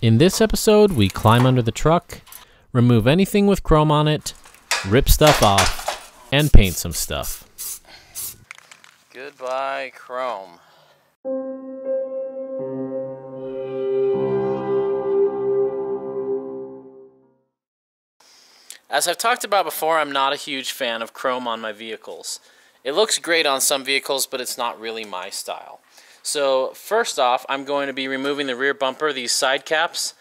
In this episode, we climb under the truck, remove anything with chrome on it, rip stuff off, and paint some stuff. Goodbye, chrome. As I've talked about before, I'm not a huge fan of chrome on my vehicles. It looks great on some vehicles, but it's not really my style. So first off, I'm going to be removing the rear bumper, these side caps,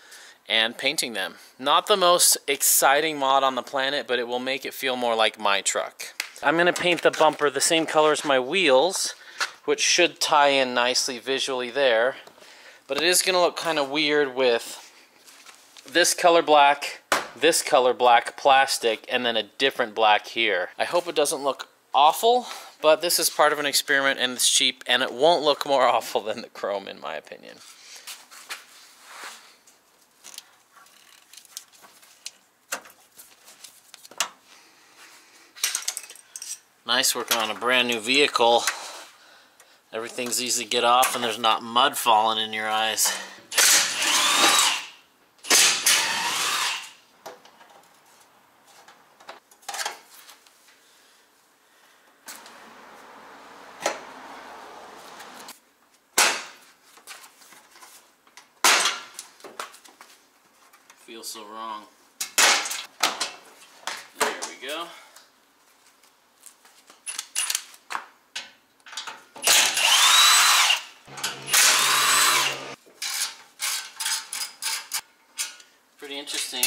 and painting them. Not the most exciting mod on the planet, but it will make it feel more like my truck. I'm going to paint the bumper the same color as my wheels, which should tie in nicely visually there. But it is going to look kind of weird with this color black plastic, and then a different black here. I hope it doesn't look awful, but this is part of an experiment and it's cheap, and it won't look more awful than the chrome in my opinion. Nice working on a brand new vehicle. Everything's easy to get off and there's not mud falling in your eyes. Feels so wrong. There we go. Pretty interesting.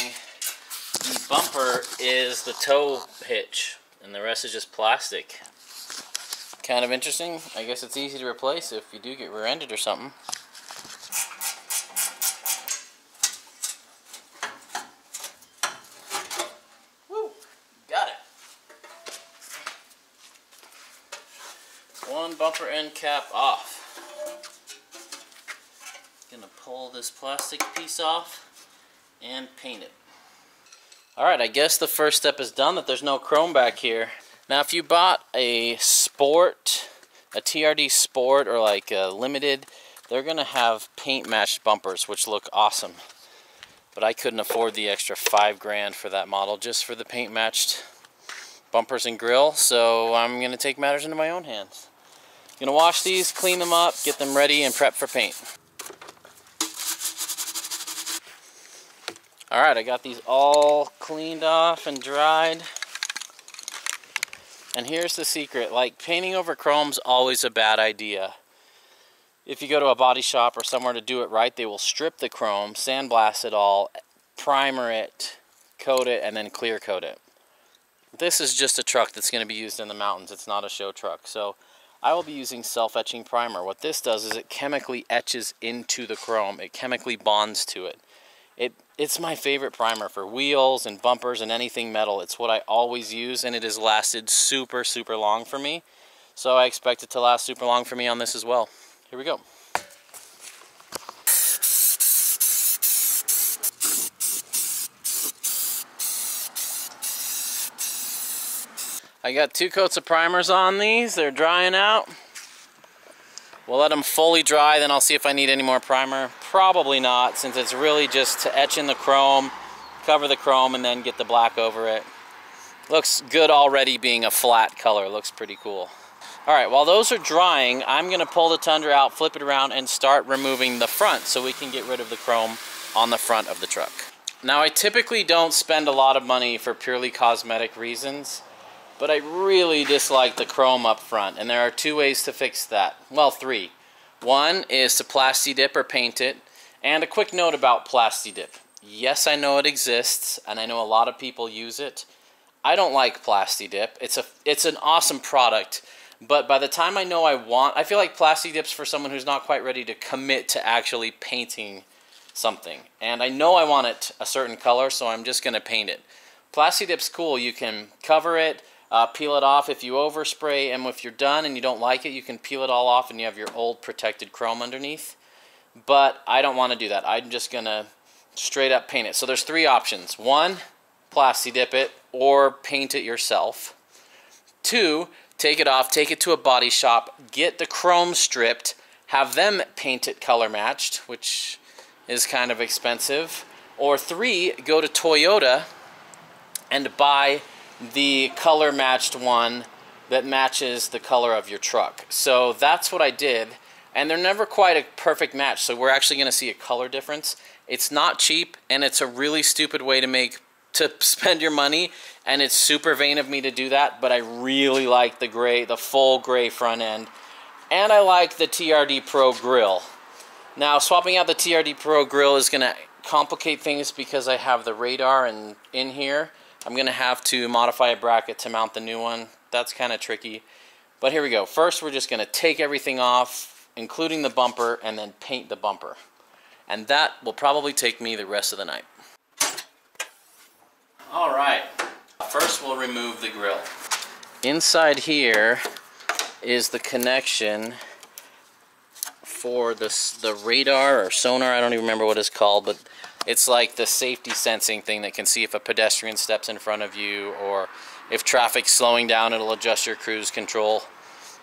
The bumper is the tow hitch, and the rest is just plastic. Kind of interesting. I guess it's easy to replace if you do get rear-ended or something. One bumper end cap off. Gonna pull this plastic piece off and paint it. Alright, I guess the first step is done, that there's no chrome back here. Now if you bought a Sport, a TRD Sport or like a Limited, they're gonna have paint matched bumpers which look awesome. But I couldn't afford the extra $5 grand for that model just for the paint matched bumpers and grill, so I'm gonna take matters into my own hands. Gonna wash these, clean them up, get them ready and prep for paint. Alright, I got these all cleaned off and dried. And here's the secret, like painting over chrome's always a bad idea. If you go to a body shop or somewhere to do it right, they will strip the chrome, sandblast it all, primer it, coat it, and then clear coat it. This is just a truck that's going to be used in the mountains. It's not a show truck. So I will be using self-etching primer. What this does is it chemically etches into the chrome. It chemically bonds to it. It's my favorite primer for wheels and bumpers and anything metal. It's what I always use, and it has lasted super, super long for me. So I expect it to last super long for me on this as well. Here we go. I got 2 coats of primers on these. They're drying out. We'll let them fully dry, then I'll see if I need any more primer. Probably not, since it's really just to etch in the chrome, cover the chrome, and then get the black over it. Looks good already being a flat color. Looks pretty cool. Alright, while those are drying, I'm going to pull the Tundra out, flip it around, and start removing the front so we can get rid of the chrome on the front of the truck. Now, I typically don't spend a lot of money for purely cosmetic reasons, but I really dislike the chrome up front, and there are 2 ways to fix that. Well, 3. One is to Plasti-Dip or paint it, and a quick note about Plasti-Dip. Yes, I know it exists, and I know a lot of people use it. I don't like Plasti-Dip. It's an awesome product, but by the time I know I feel like Plasti-Dip's for someone who's not quite ready to commit to actually painting something. And I know I want it a certain color, so I'm just going to paint it. Plasti-Dip's cool. You can cover it, peel it off if you overspray, and if you're done and you don't like it, you can peel it all off and you have your old protected chrome underneath. But I don't want to do that. I'm just going to straight up paint it. So there's 3 options. 1, Plasti-Dip it or paint it yourself. 2, take it off, take it to a body shop, get the chrome stripped, have them paint it color matched, which is kind of expensive. Or 3, go to Toyota and buy the color matched one that matches the color of your truck. So that's what I did, and they're never quite a perfect match, so we're actually going to see a color difference. It's not cheap, and it's a really stupid way to spend your money, and it's super vain of me to do that, but I really like the gray, the full gray front end, and I like the TRD Pro grill. Now, swapping out the TRD Pro grill is going to complicate things because I have the radar in here. I'm going to have to modify a bracket to mount the new one. That's kind of tricky. But here we go. First, we're just going to take everything off, including the bumper, and then paint the bumper. And that will probably take me the rest of the night. Alright, first we'll remove the grill. Inside here is the connection for the radar or sonar, I don't even remember what it's called, but it's like the safety sensing thing that can see if a pedestrian steps in front of you, or if traffic's slowing down, it'll adjust your cruise control.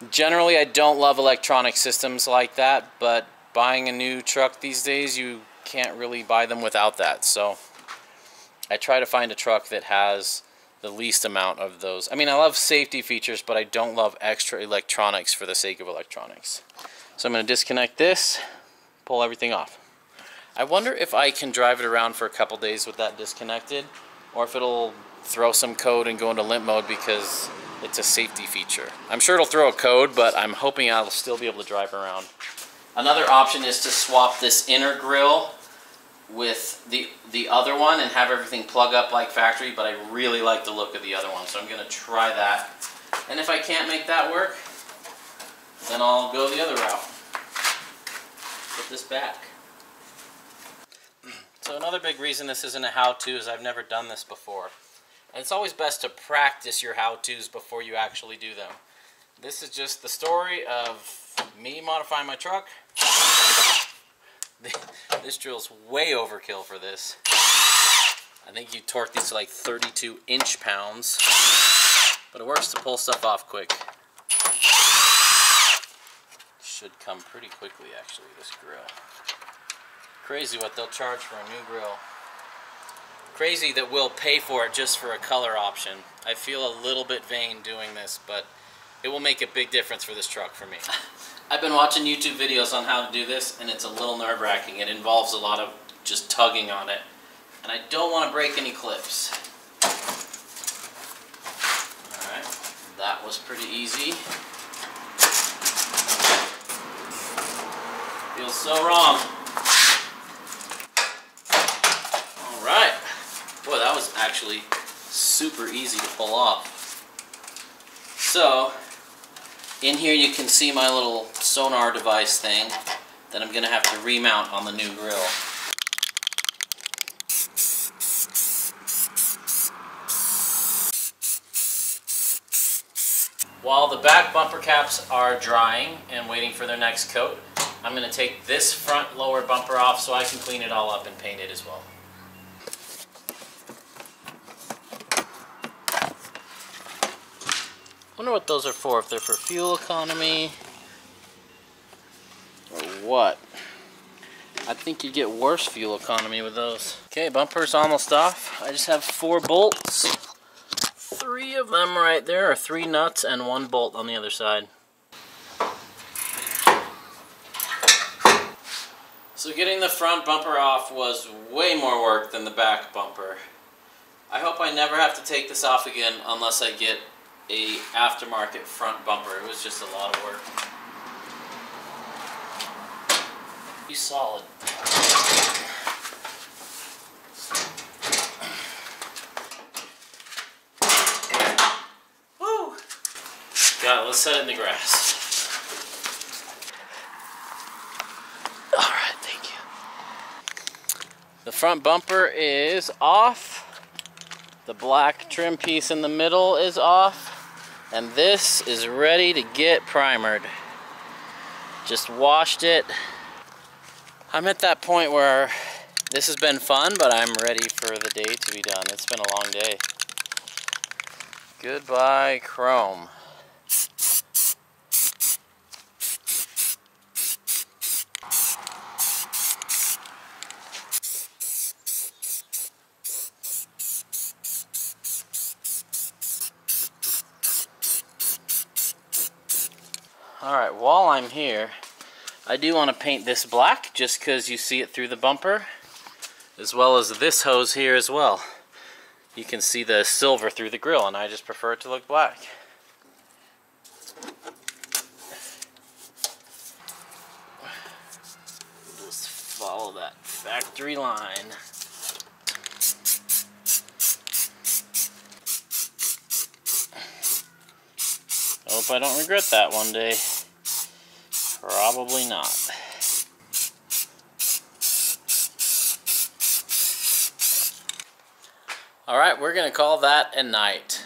Generally, I don't love electronic systems like that, but buying a new truck these days, you can't really buy them without that. So I try to find a truck that has the least amount of those. I mean, I love safety features, but I don't love extra electronics for the sake of electronics. So I'm going to disconnect this, pull everything off. I wonder if I can drive it around for a couple days with that disconnected, or if it'll throw some code and go into limp mode because it's a safety feature. I'm sure it'll throw a code, but I'm hoping I'll still be able to drive around. Another option is to swap this inner grill with the other one and have everything plug up like factory, but I really like the look of the other one, so I'm going to try that. And if I can't make that work, then I'll go the other route. Put this back. So another big reason this isn't a how-to is I've never done this before. And it's always best to practice your how-tos before you actually do them. This is just the story of me modifying my truck. This drill's way overkill for this. I think you torque these to like 32 inch-pounds. But it works to pull stuff off quick. Should come pretty quickly, actually, this grill. Crazy what they'll charge for a new grill. Crazy that we'll pay for it just for a color option. I feel a little bit vain doing this, but it will make a big difference for this truck for me. I've been watching YouTube videos on how to do this, and it's a little nerve-wracking. It involves a lot of just tugging on it, and I don't want to break any clips. Alright, that was pretty easy. Feels so wrong. Alright. Boy, that was actually super easy to pull off. So, in here you can see my little sonar device thing that I'm going to have to remount on the new grill. While the back bumper caps are drying and waiting for their next coat, I'm going to take this front lower bumper off so I can clean it all up and paint it as well. Wonder what those are for, if they're for fuel economy or what. I think you get worse fuel economy with those. Okay, bumper's almost off. I just have 4 bolts. 3 of them right there, or 3 nuts and 1 bolt on the other side. So getting the front bumper off was way more work than the back bumper. I hope I never have to take this off again unless I get a aftermarket front bumper. It was just a lot of work. Be solid. Woo! Got it, let's set it in the grass. Alright, thank you. The front bumper is off. The black trim piece in the middle is off. And this is ready to get primered. Just washed it. I'm at that point where this has been fun, but I'm ready for the day to be done. It's been a long day. Goodbye, chrome. Alright, while I'm here, I do want to paint this black just because you see it through the bumper, as well as this hose here as well. You can see the silver through the grill, and I just prefer it to look black. Just follow that factory line. I hope I don't regret that one day. Probably not. Alright, we're going to call that a night.